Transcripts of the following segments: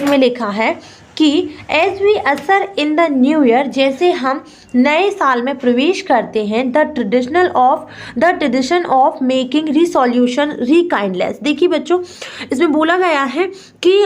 में लिखा है कि एज वी असर इन द न्यू ईयर, जैसे हम नए साल में प्रवेश करते हैं, the tradition of making resolution rekindles. देखिए बच्चों, इसमें बोला गया है कि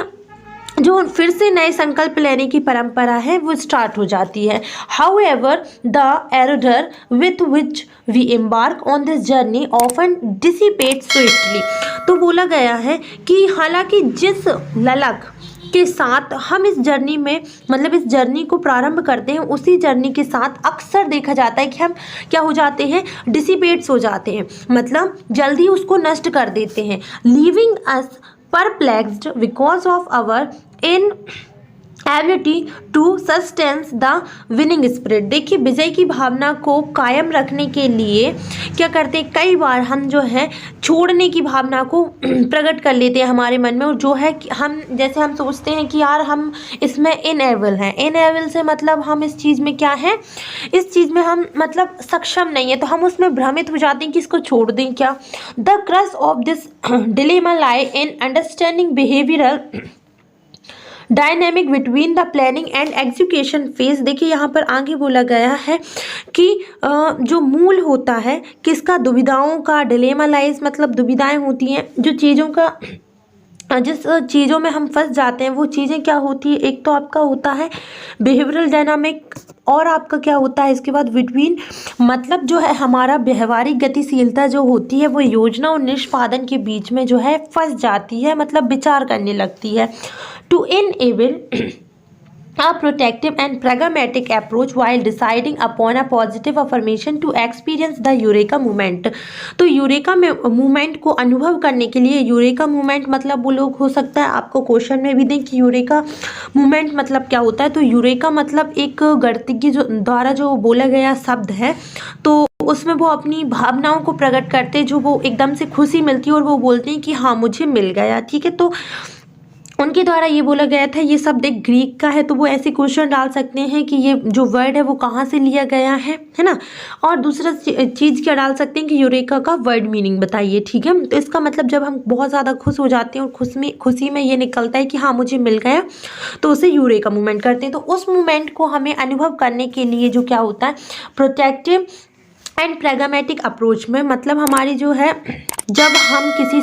जो फिर से नए संकल्प लेने की परंपरा है वो स्टार्ट हो जाती है। However the ardour with which we embark on this journey often dissipate swiftly. तो बोला गया है कि हालांकि जिस ललक के साथ हम इस जर्नी में मतलब इस जर्नी को प्रारंभ करते हैं, उसी जर्नी के साथ अक्सर देखा जाता है कि हम क्या हो जाते हैं, डिसिपेट्स हो जाते हैं, मतलब जल्दी उसको नष्ट कर देते हैं। Leaving us perplexed because of our inability to sustain the winning spirit। देखिए, विजय की भावना को कायम रखने के लिए क्या करते हैं, कई बार हम जो है छोड़ने की भावना को प्रकट कर लेते हैं हमारे मन में, और जो है कि हम जैसे हम सोचते हैं कि यार हम इसमें इनएबल हैं। इनएबल से मतलब हम इस चीज़ में क्या है, इस चीज़ में हम मतलब सक्षम नहीं है, तो हम उसमें भ्रमित हो जाते हैं कि इसको छोड़ दें क्या। The cross of this dilemma lie in understanding behavioural dynamic between the planning and execution phase. देखिए, यहाँ पर आगे बोला गया है कि जो मूल होता है किसका, दुविधाओं का, डिलेमा लाइज मतलब दुविधाएं होती हैं, जो चीज़ों का जिस चीज़ों में हम फंस जाते हैं वो चीज़ें क्या होती है, एक तो आपका होता है बिहेवियरल डायनामिक, और आपका क्या होता है इसके बाद बिटवीन, मतलब जो है हमारा व्यवहारिक गतिशीलता जो होती है वो योजना और निष्पादन के बीच में जो है फंस जाती है, मतलब विचार करने लगती है। To enable a protective and pragmatic approach while deciding upon a positive affirmation to experience the eureka movement. तो यूरेका मूवमेंट को अनुभव करने के लिए, यूरेका मूवमेंट मतलब वो लोग हो सकता है आपको क्वेश्चन में भी दें कि यूरेका मूवमेंट मतलब क्या होता है। तो यूरेका मतलब एक गणितज्ञ जो द्वारा जो बोला गया शब्द है, तो उसमें वो अपनी भावनाओं को प्रकट करते हैं, जो वो एकदम से खुशी मिलती है और वो बोलते हैं कि हाँ मुझे मिल गया, ठीक है। तो उनके द्वारा ये बोला गया था, ये शब्द एक ग्रीक का है, तो वो ऐसे क्वेश्चन डाल सकते हैं कि ये जो वर्ड है वो कहाँ से लिया गया है ना। और दूसरा चीज़ क्या डाल सकते हैं कि यूरेका का वर्ड मीनिंग बताइए, ठीक है। तो इसका मतलब जब हम बहुत ज़्यादा खुश हो जाते हैं और खुशी में ये निकलता है कि हाँ मुझे मिल गया, तो उसे यूरेका मूवमेंट करते हैं। तो उस मूवमेंट को हमें अनुभव करने के लिए जो क्या होता है, प्रोटेक्टिव एंड प्रैग्मेटिक अप्रोच में, मतलब हमारी जो है जब हम किसी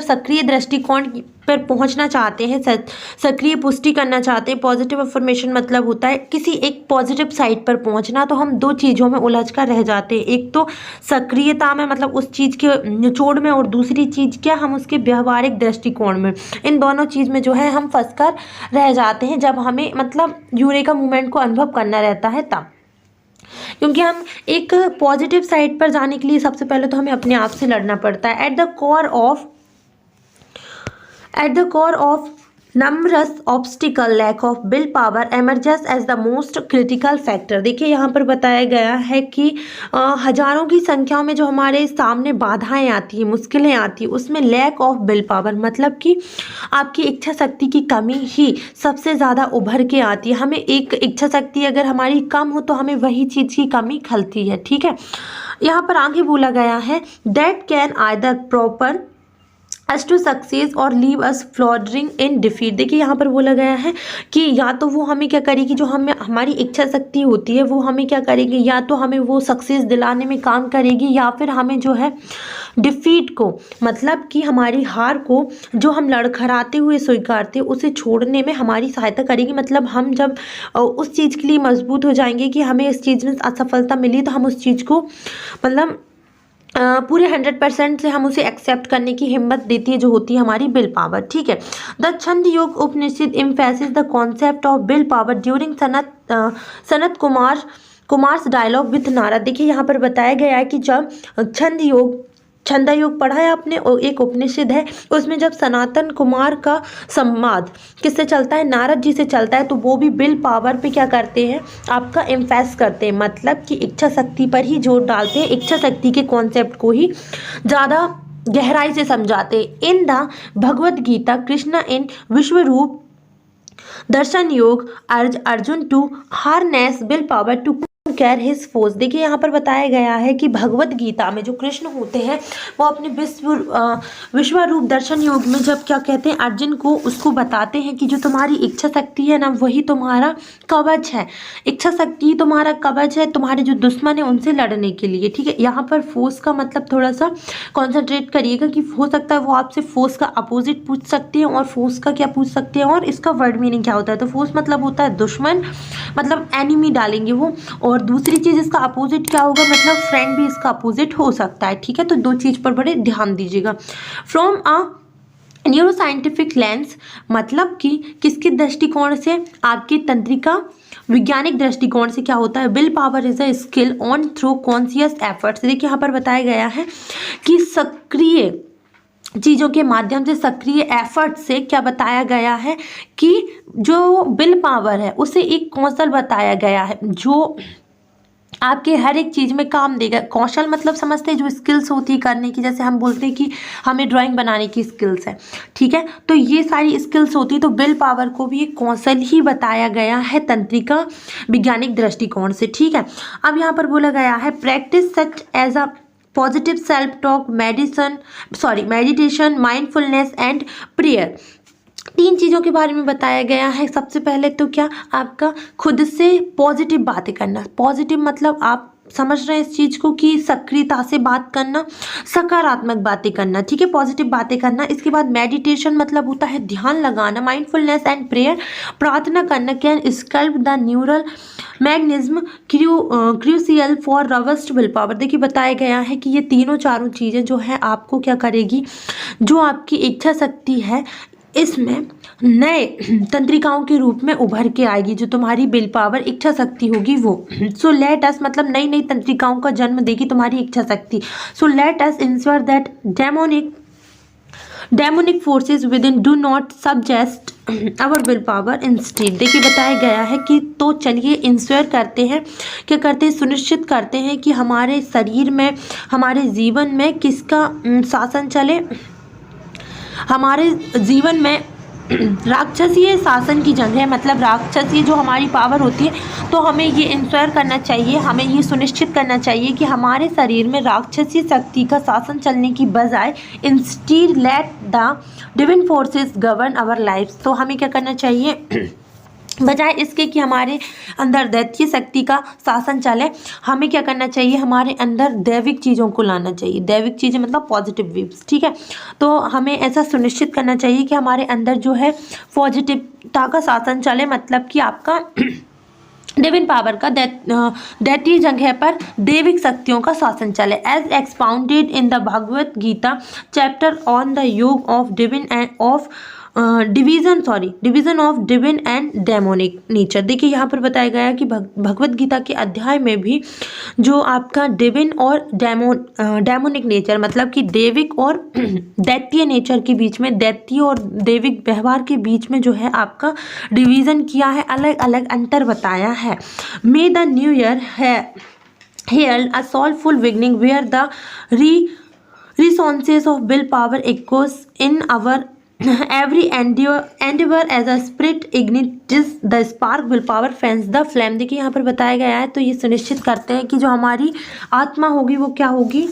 सक्रिय दृष्टिकोण पर पहुंचना चाहते हैं, सक्रिय पुष्टि करना चाहते हैं, पॉजिटिव अफर्मेशन मतलब होता है किसी एक पॉजिटिव साइड पर पहुंचना, तो हम दो चीज़ों में उलझ कर रह जाते हैं। एक तो सक्रियता में मतलब उस चीज़ के निचोड़ में, और दूसरी चीज़ क्या, हम उसके व्यवहारिक दृष्टिकोण में। इन दोनों चीज़ में जो है हम फंस कर रह जाते हैं जब हमें मतलब यूरेका मूवमेंट को अनुभव करना रहता है तब। क्योंकि हम एक पॉजिटिव साइड पर जाने के लिए सबसे पहले तो हमें अपने आप से लड़ना पड़ता है। At the core of numerous obstacle lack of will power emerges as the most critical factor. देखिए, यहाँ पर बताया गया है कि हजारों की संख्या में जो हमारे सामने बाधाएं आती हैं, मुश्किलें आती हैं, उसमें लैक ऑफ विल पावर मतलब कि आपकी इच्छा शक्ति की कमी ही सबसे ज़्यादा उभर के आती है। हमें एक इच्छा शक्ति अगर हमारी कम हो तो हमें वही चीज़ की कमी खलती है, ठीक है। यहाँ पर आगे बोला गया है that can either propel us to success और leave us floundering in defeat. देखिए, यहाँ पर बोला गया है कि या तो वो हमें क्या करेगी, जो हमें हमारी इच्छा शक्ति होती है वो हमें क्या करेगी, या तो हमें वो सक्सेस दिलाने में काम करेगी, या फिर हमें जो है डिफीट को मतलब कि हमारी हार को जो हम लड़खड़ाते हुए स्वीकारते उसे छोड़ने में हमारी सहायता करेगी। मतलब हम जब उस चीज़ के लिए मजबूत हो जाएंगे कि हमें इस चीज़ में असफलता मिली, तो हम उस चीज़ को मतलब पूरे 100% से हम उसे एक्सेप्ट करने की हिम्मत देती है, जो होती है हमारी विल पावर, ठीक है। The Chandogya Upanishad emphasis the concept of will power during Sanat Kumar's dialogue with Narada. देखिए, यहाँ पर बताया गया है कि जब छंदा योग पढ़ा है आपने, और एक उपनिषद है उसमें जब सनातन कुमार का संवाद किससे चलता है, नारद जी से चलता है, तो वो भी विल पावर पे क्या करते हैं, आपका एम्फेस करते हैं, मतलब कि इच्छा शक्ति पर ही जोर डालते हैं, इच्छा शक्ति के कॉन्सेप्ट को ही ज़्यादा गहराई से समझाते हैं। In the Bhagavad Gita Krishna in Vishwaroop Darshan Yog urge Arjun to harness will power to conquer his force. देखिए यहाँ पर बताया गया है कि भगवत गीता में जो कृष्ण होते हैं वो अपने विश्वरूप दर्शन योग में जब क्या कहते हैं अर्जुन को उसको बताते हैं कि जो तुम्हारी इच्छा शक्ति है ना वही तुम्हारा कवच है, इच्छा शक्ति तुम्हारा कवच है तुम्हारे जो दुश्मन है उनसे लड़ने के लिए। ठीक है, यहाँ पर फोर्स का मतलब थोड़ा सा कॉन्सेंट्रेट करिएगा कि हो सकता है वो आपसे फोर्स का अपोजिट पूछ सकते हैं और फोर्स का क्या पूछ सकते हैं और इसका वर्ड मीनिंग क्या होता है। तो फोर्स मतलब होता है दुश्मन, मतलब एनिमी डालेंगे वो, और दूसरी चीज़ इसका अपोजिट क्या होगा, मतलब फ्रेंड भी इसका अपोजिट हो सकता है। ठीक है, तो दो चीज़ पर बड़े ध्यान दीजिएगा। From a neuro scientific lens मतलब कि किसके दृष्टिकोण से, आपकी तंत्रिका वैज्ञानिक दृष्टिकोण से क्या होता है, will power is a skill on through conscious efforts. देखिए यहाँ पर बताया गया है कि सक्रिय चीज़ों के माध्यम से, सक्रिय एफर्ट से क्या बताया गया है कि जो विल पावर है उसे एक कौशल बताया गया है जो आपके हर एक चीज़ में काम देगा। कौशल मतलब समझते हैं जो स्किल्स होती है करने की, जैसे हम बोलते हैं कि हमें ड्राइंग बनाने की स्किल्स है। ठीक है, तो ये सारी स्किल्स होती है, तो विल पावर को भी एक कौशल ही बताया गया है तंत्रिका वैज्ञानिक दृष्टिकोण से। ठीक है, अब यहाँ पर बोला गया है practice such as a positive self talk, meditation, mindfulness and prayer. तीन चीज़ों के बारे में बताया गया है। सबसे पहले तो क्या, आपका खुद से पॉजिटिव बातें करना। पॉजिटिव मतलब आप समझ रहे हैं इस चीज़ को कि सक्रियता से बात करना, सकारात्मक बातें करना। ठीक है, पॉजिटिव बातें करना। इसके बाद मेडिटेशन मतलब होता है ध्यान लगाना। माइंडफुलनेस एंड प्रेयर, प्रार्थना करना। Can sculpt the neural magnetism crucial for robust will power. देखिए बताया गया है कि ये तीनों चारों चीज़ें जो है आपको क्या करेगी, जो आपकी इच्छा शक्ति है इसमें नए तंत्रिकाओं के रूप में उभर के आएगी। जो तुम्हारी विल पावर इच्छा शक्ति होगी वो, सो लेट अस मतलब नई नई तंत्रिकाओं का जन्म देगी तुम्हारी इच्छा शक्ति। So let us ensure that demonic forces within do not subject our will power instead. देखिए बताया गया है कि तो चलिए इंश्योर करते हैं, क्या करते हैं, सुनिश्चित करते हैं कि हमारे शरीर में, हमारे जीवन में किसका शासन चले, हमारे जीवन में राक्षसीय शासन की जंग है। मतलब राक्षसीय जो हमारी पावर होती है, तो हमें ये इंश्योर करना चाहिए, हमें ये सुनिश्चित करना चाहिए कि हमारे शरीर में राक्षसीय शक्ति का शासन चलने की बजाय instead let the divine forces govern our life. तो हमें क्या करना चाहिए, बजाय इसके कि हमारे अंदर दैत्य शक्ति का शासन चले, हमें क्या करना चाहिए, हमारे अंदर दैविक चीज़ों को लाना चाहिए। दैविक चीज़ें मतलब पॉजिटिव वेव्स। ठीक है, तो हमें ऐसा सुनिश्चित करना चाहिए कि हमारे अंदर जो है पॉजिटिवता का शासन चले, मतलब कि आपका डिविन पावर का दैतीय जगह पर दैविक शक्तियों का शासन चले। As expounded in the Bhagavad Gita chapter on the yoga of divine and of division of divine and demonic nature. देखिए यहाँ पर बताया गया है कि भगवत गीता के अध्याय में भी जो आपका डिविन और डेमोनिक नेचर मतलब कि दैविक और दैत्य नेचर के बीच में, दैत्य और दैविक व्यवहार के बीच में जो है आपका डिवीज़न किया है, अलग अलग अंतर बताया है। मे the new year held a soulful beginning where the resources of willpower echoes in our every endeavor as a spirit ignites the spark willpower fans the flame। देखिए यहाँ पर बताया गया है, तो ये सुनिश्चित करते हैं कि जो हमारी आत्मा होगी वो क्या होगी,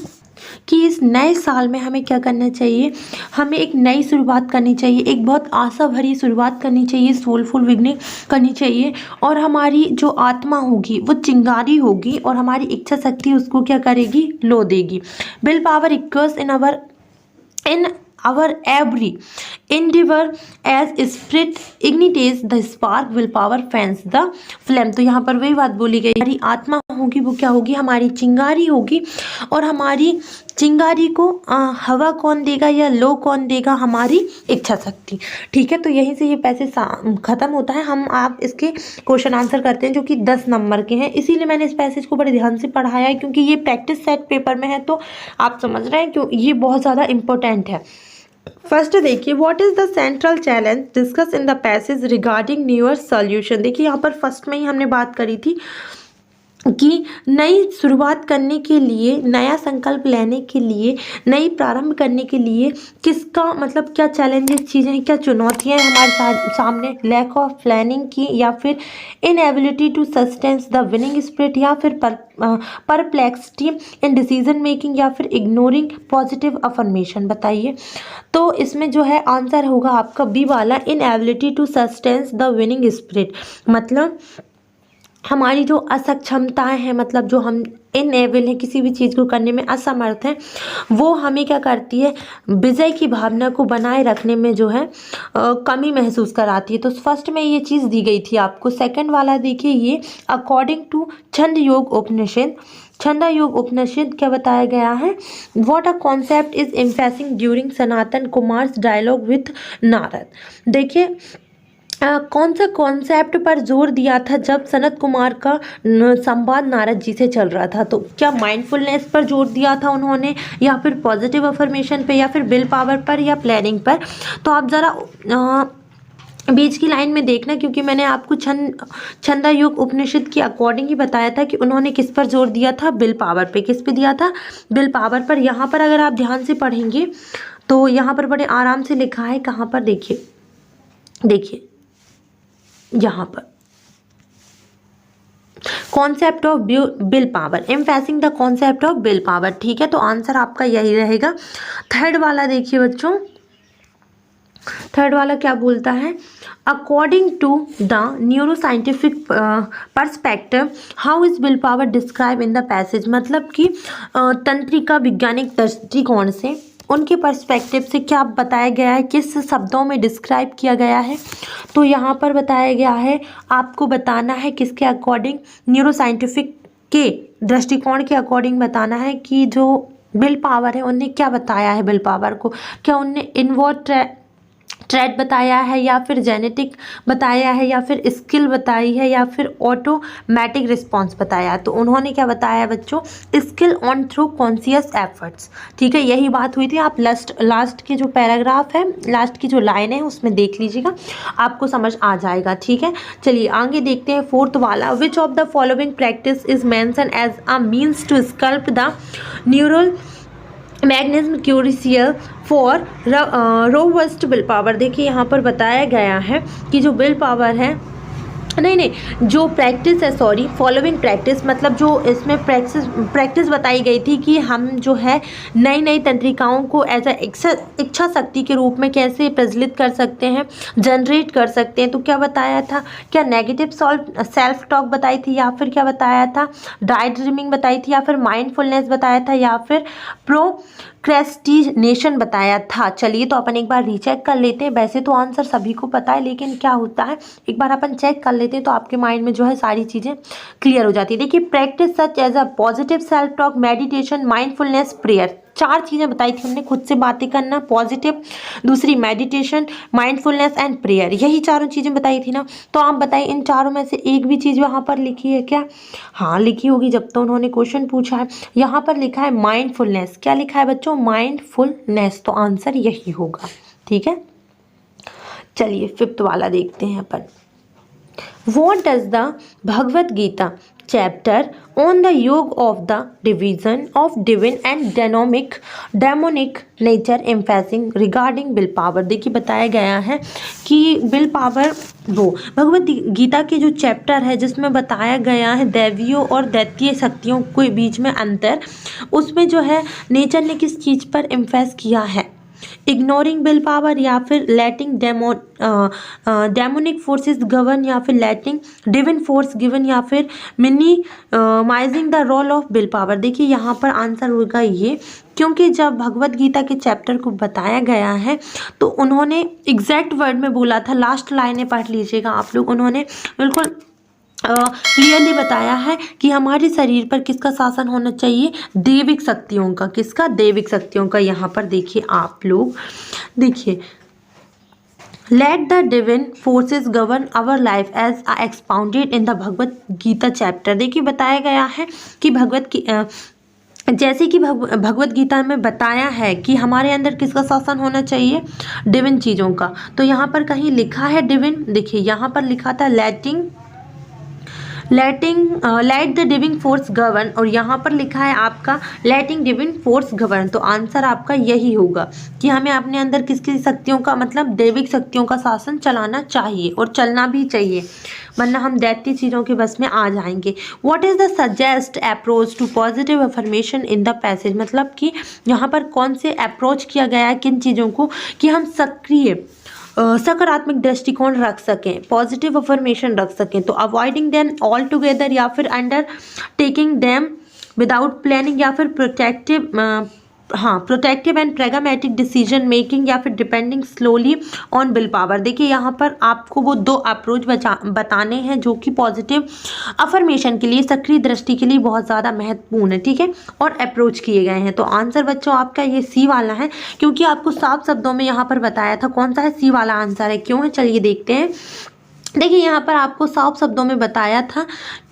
कि इस नए साल में हमें क्या करना चाहिए, हमें एक नई शुरुआत करनी चाहिए, एक बहुत आशा भरी शुरुआत करनी चाहिए, सोलफुल बिगनिंग करनी चाहिए। और हमारी जो आत्मा होगी वो चिंगारी होगी और हमारी इच्छा शक्ति उसको क्या करेगी, लो देगी। Will power equals in our every endeavor as spirit ignites the spark will power fans the flame। तो यहाँ पर वही बात बोली गई, हमारी आत्मा होगी वो क्या होगी, हमारी चिंगारी होगी। और हमारी चिंगारी को हवा कौन देगा या लो कौन देगा, हमारी इच्छा शक्ति। ठीक है, तो यहीं से ये पैसे ख़त्म होता है। आप इसके क्वेश्चन आंसर करते हैं जो कि 10 नंबर के हैं, इसीलिए मैंने इस पैसेज को बड़े ध्यान से पढ़ाया है, क्योंकि ये प्रैक्टिस सेट पेपर में है, तो आप समझ रहे हैं क्यों ये बहुत ज़्यादा इम्पोर्टेंट है। फर्स्ट देखिए, what is the central challenge discuss in the passage regarding new year solution. देखिए यहाँ पर फर्स्ट में ही हमने बात करी थी कि नई शुरुआत करने के लिए, नया संकल्प लेने के लिए, नई प्रारंभ करने के लिए किसका मतलब क्या चैलेंजेस चीज़ें हैं, क्या चुनौतियां हैं हमारे सामने, लैक ऑफ प्लानिंग की, या फिर inability to sustains the winning spirit, या फिर परप्लेक्सिटी इन डिसीजन मेकिंग, या फिर इग्नोरिंग पॉजिटिव अफर्मेशन। बताइए। तो इसमें जो है आंसर होगा आपका बी वाला, inability to sustains the winning spirit. मतलब हमारी जो असक्षमताएं हैं, मतलब जो हम इनएबल हैं, किसी भी चीज़ को करने में असमर्थ हैं, वो हमें क्या करती है, विजय की भावना को बनाए रखने में जो है कमी महसूस कराती है। तो फर्स्ट में ये चीज़ दी गई थी आपको। सेकंड वाला देखिए, ये अकॉर्डिंग टू छंद योग उपनिषद, छंदा योग उपनिषद क्या बताया गया है, what a concept is emphasizing during Sanatan Kumar's dialogue with Narada. देखिए कौन सा कॉन्सेप्ट पर जोर दिया था जब सनत कुमार का संवाद नारद जी से चल रहा था। तो क्या माइंडफुलनेस पर जोर दिया था उन्होंने, या फिर पॉजिटिव अफर्मेशन पे, या फिर विल पावर पर, या प्लानिंग पर। तो आप ज़रा बीच की लाइन में देखना, क्योंकि मैंने आपको छंदा योग उपनिषद के अकॉर्डिंग ही बताया था कि उन्होंने किस पर जोर दिया था, विल पावर पे। किस पे दिया था, विल पावर पर। यहाँ पर अगर आप ध्यान से पढ़ेंगे तो यहाँ पर बड़े आराम से लिखा है, कहाँ पर, देखिए देखिए यहाँ पर, concept of will power, emphasizing the concept of will power. ठीक है, तो आंसर आपका यही रहेगा। थर्ड वाला देखिए बच्चों, थर्ड वाला क्या बोलता है, according to the neuro scientific perspective how is will power describe in the passage. मतलब कि तंत्रिका वैज्ञानिक दृष्टिकोण से, उनके पर्सपेक्टिव से क्या बताया गया है, किस शब्दों में डिस्क्राइब किया गया है। तो यहाँ पर बताया गया है, आपको बताना है किसके अकॉर्डिंग, न्यूरो साइंटिफिक के दृष्टिकोण के अकॉर्डिंग बताना है कि जो विल पावर है उनने क्या बताया है विल पावर को। क्या उनने इनवर्ट ट्रेड बताया है, या फिर जेनेटिक बताया है, या फिर स्किल बताई है, या फिर ऑटोमेटिक रिस्पॉन्स बताया है। तो उन्होंने क्या बताया है बच्चों, skill on through conscious efforts. ठीक है, यही बात हुई थी। आप लास्ट की जो पैराग्राफ है, लास्ट की जो लाइन है उसमें देख लीजिएगा, आपको समझ आ जाएगा। ठीक है, चलिए आगे देखते हैं। फोर्थ वाला, which of the following practice is mention as a means to sculpt the neural magnetism crucial for robust will power. देखिए यहाँ पर बताया गया है कि जो विल पावर है, नहीं जो प्रैक्टिस है, सॉरी, फॉलोइंग प्रैक्टिस, मतलब जो इसमें प्रैक्टिस बताई गई थी कि हम जो है नई नई तंत्रिकाओं को एज अ इच्छा शक्ति के रूप में कैसे प्रज्वलित कर सकते हैं, जनरेट कर सकते हैं। तो क्या बताया था, क्या नेगेटिव सेल्फ टॉक बताई थी, या फिर क्या बताया था, ड्राई ड्रीमिंग बताई थी, या फिर माइंडफुलनेस बताया था, या फिर प्रोक्रेस्टिनेशन बताया था। चलिए तो अपन एक बार रीचेक कर लेते हैं। वैसे तो आंसर सभी को पता है, लेकिन क्या होता है एक बार अपन चेक कर लेते हैं तो आपके माइंड में जो है सारी चीज़ें क्लियर हो जाती है। देखिए, practice such as a positive self talk, meditation, mindfulness, prayer, चार चीज़ें बताई थी हमने, खुद से बातें करना, पॉजिटिव, दूसरी मेडिटेशन, माइंडफुलनेस एंड प्रेयर, यही चारों चीज़ें बताई थी ना। तो आप बताइए इन चारों में से एक भी चीज़ वहाँ पर लिखी है क्या? हाँ लिखी होगी, जब तो उन्होंने क्वेश्चन पूछा है। यहाँ पर लिखा है माइंडफुलनेस। क्या लिखा है बच्चों? माइंडफुलनेस। तो आंसर यही होगा। ठीक है, चलिए फिफ्थ वाला देखते हैं अपन। What does the Bhagavad Gita chapter on the yoga of the division of divine and demonic nature emphasizing regarding will power? देखिए बताया गया है कि विल पावर, वो भगवत गीता के जो चैप्टर है जिसमें बताया गया है दैवियों और दैत्य शक्तियों के बीच में अंतर, उसमें जो है नेचर ने किस चीज़ पर एम्फेस किया है, इग्नोरिंग विल पावर, या फिर लेटिंग डेमोनिक फोर्सेस गवर्न, या फिर लेटिंग डिविन फोर्स गिवन, या फिर minimising the role of will power. देखिए यहाँ पर आंसर होगा ये, क्योंकि जब भगवत गीता के चैप्टर को बताया गया है तो उन्होंने एग्जैक्ट वर्ड में बोला था, लास्ट लाइनें पढ़ लीजिएगा आप लोग, उन्होंने बिल्कुल क्लियरली बताया है कि हमारे शरीर पर किसका शासन होना चाहिए, दैविक शक्तियों का। किसका? दैविक शक्तियों का। यहाँ पर देखिए आप लोग, देखिए let the divine forces govern our life as expounded in the Bhagavad Gita chapter. देखिए बताया गया है कि जैसे कि भगवत गीता में बताया है कि हमारे अंदर किसका शासन होना चाहिए, डिविन चीज़ों का। तो यहाँ पर कहीं लिखा है डिविन, देखिए यहाँ पर लिखा था लेट द डिविंग फोर्स गवर्न, और यहाँ पर लिखा है आपका लेटिंग डिविंग फोर्स गवर्न। तो आंसर आपका यही होगा कि हमें अपने अंदर किस किस शक्तियों का मतलब दैविक शक्तियों का शासन चलाना चाहिए और चलना भी चाहिए, वरना हम दैत्य चीज़ों के बस में आ जाएंगे। What is the suggest approach to positive affirmation in the passage, मतलब कि यहाँ पर कौन से अप्रोच किया गया है किन चीज़ों को कि हम सक्रिय सकारात्मक दृष्टिकोण रख सकें, पॉजिटिव अफर्मेशन रख सकें। तो अवॉइडिंग देम ऑल टुगेदर, या फिर under taking them without planning, या फिर प्रोटेक्टिव एंड प्रेगामेटिक डिसीजन मेकिंग, या फिर depending slowly on will power. देखिए यहाँ पर आपको वो दो अप्रोच बताने हैं जो कि पॉजिटिव अफर्मेशन के लिए, सक्रिय दृष्टि के लिए बहुत ज़्यादा महत्वपूर्ण है, ठीक है, और अप्रोच किए गए हैं। तो आंसर बच्चों आपका ये सी वाला है, क्योंकि आपको साफ शब्दों में यहाँ पर बताया था कौन सा है, सी वाला आंसर है। क्यों है चलिए देखते हैं। देखिए यहाँ पर आपको साफ शब्दों में बताया था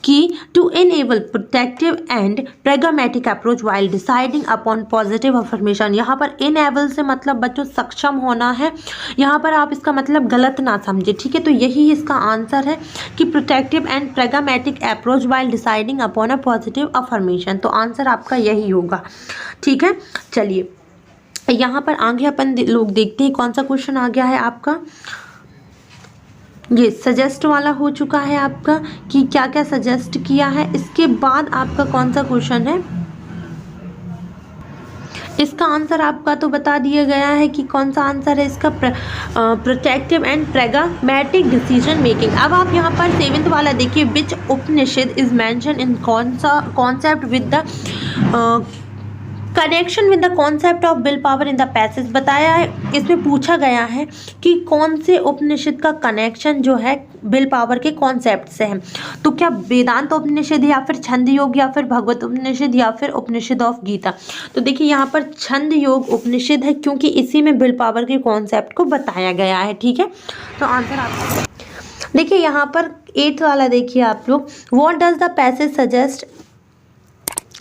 कि to enable protective and pragmatic approach while deciding upon positive affirmation. यहाँ पर इनेबल से मतलब बच्चों सक्षम होना है, यहाँ पर आप इसका मतलब गलत ना समझे, ठीक है। तो यही इसका आंसर है कि protective and pragmatic approach while deciding upon a positive affirmation. तो आंसर आपका यही होगा, ठीक है। चलिए यहाँ पर आगे अपन लोग देखते हैं कौन सा क्वेश्चन आ गया है आपका। ये सजेस्ट वाला हो चुका है आपका कि क्या क्या सजेस्ट किया है। इसके बाद आपका कौन सा क्वेश्चन है, इसका आंसर आपका तो बता दिया गया है कि कौन सा आंसर है इसका, protective and pragmatic decision making. अब आप यहाँ पर 7th वाला देखिए, विच उपनिषद इज मेंशन इन कौन सा concept with the connection with the concept of will power in the passage. बताया है, इसमें पूछा गया है कि कौन से उपनिषद का कनेक्शन जो है विल पावर के कॉन्सेप्ट से है। तो क्या वेदांत उपनिषद, या फिर छंद योग, या फिर भगवत उपनिषद, या फिर उपनिषद ऑफ गीता। तो देखिए यहाँ पर छंद योग उपनिषद है, क्योंकि इसी में विल पावर के कॉन्सेप्ट को बताया गया है, ठीक है। तो आंसर आपका देखिए यहाँ पर 8th वाला देखिए आप लोग, what does the passage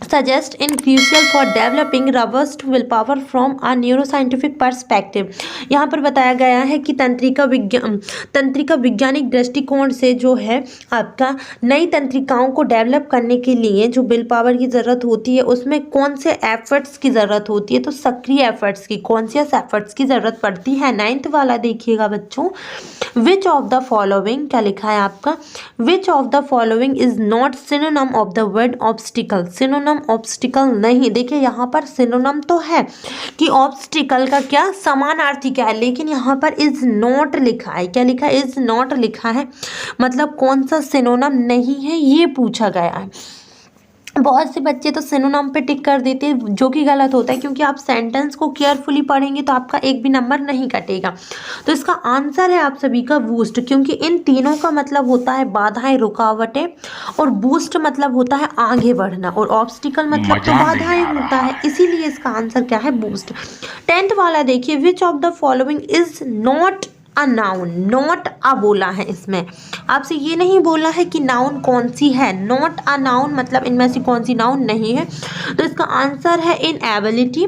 suggest in crucial for developing robust willpower from a neuroscientific perspective। यहाँ पर बताया गया है कि तंत्रिका वैज्ञानिक दृष्टिकोण से जो है आपका नई तंत्रिकाओं को डेवलप करने के लिए जो विल पावर की ज़रूरत होती है, उसमें कौन से एफर्ट्स की ज़रूरत होती है। तो सक्रिय एफर्ट्स की, कॉन्शियस एफर्ट्स की ज़रूरत पड़ती है। 9th वाला देखिएगा बच्चों, विच ऑफ द फॉलोइंग, क्या लिखा है आपका, विच of the following is not synonym of the word obstacle. Synonym obstacle नहीं, देखिए यहाँ पर सिनोनिम तो है कि ऑब्स्टिकल का क्या समानार्थी क्या है, लेकिन यहाँ पर इज नॉट लिखा है। क्या लिखा है, इज नॉट लिखा है, मतलब कौन सा सिनोनिम नहीं है ये पूछा गया है। बहुत से बच्चे तो सिनोनिम पे टिक कर देते हैं, जो कि गलत होता है, क्योंकि आप सेंटेंस को केयरफुली पढ़ेंगे तो आपका एक भी नंबर नहीं कटेगा। तो इसका आंसर है आप सभी का बूस्ट, क्योंकि इन तीनों का मतलब होता है बाधाएं, रुकावटें, और बूस्ट मतलब होता है आगे बढ़ना, और ऑब्स्टिकल मतलब तो बाधाएं होता है, इसीलिए इसका आंसर क्या है, बूस्ट। 10th वाला देखिए, विच of the following is not a noun. Not a बोला है, इसमें आपसे ये नहीं बोला है कि नाउन कौन सी है, नॉट अ नाउन मतलब इनमें से कौन सी नाउन नहीं है। तो इसका आंसर है इनएबिलिटी,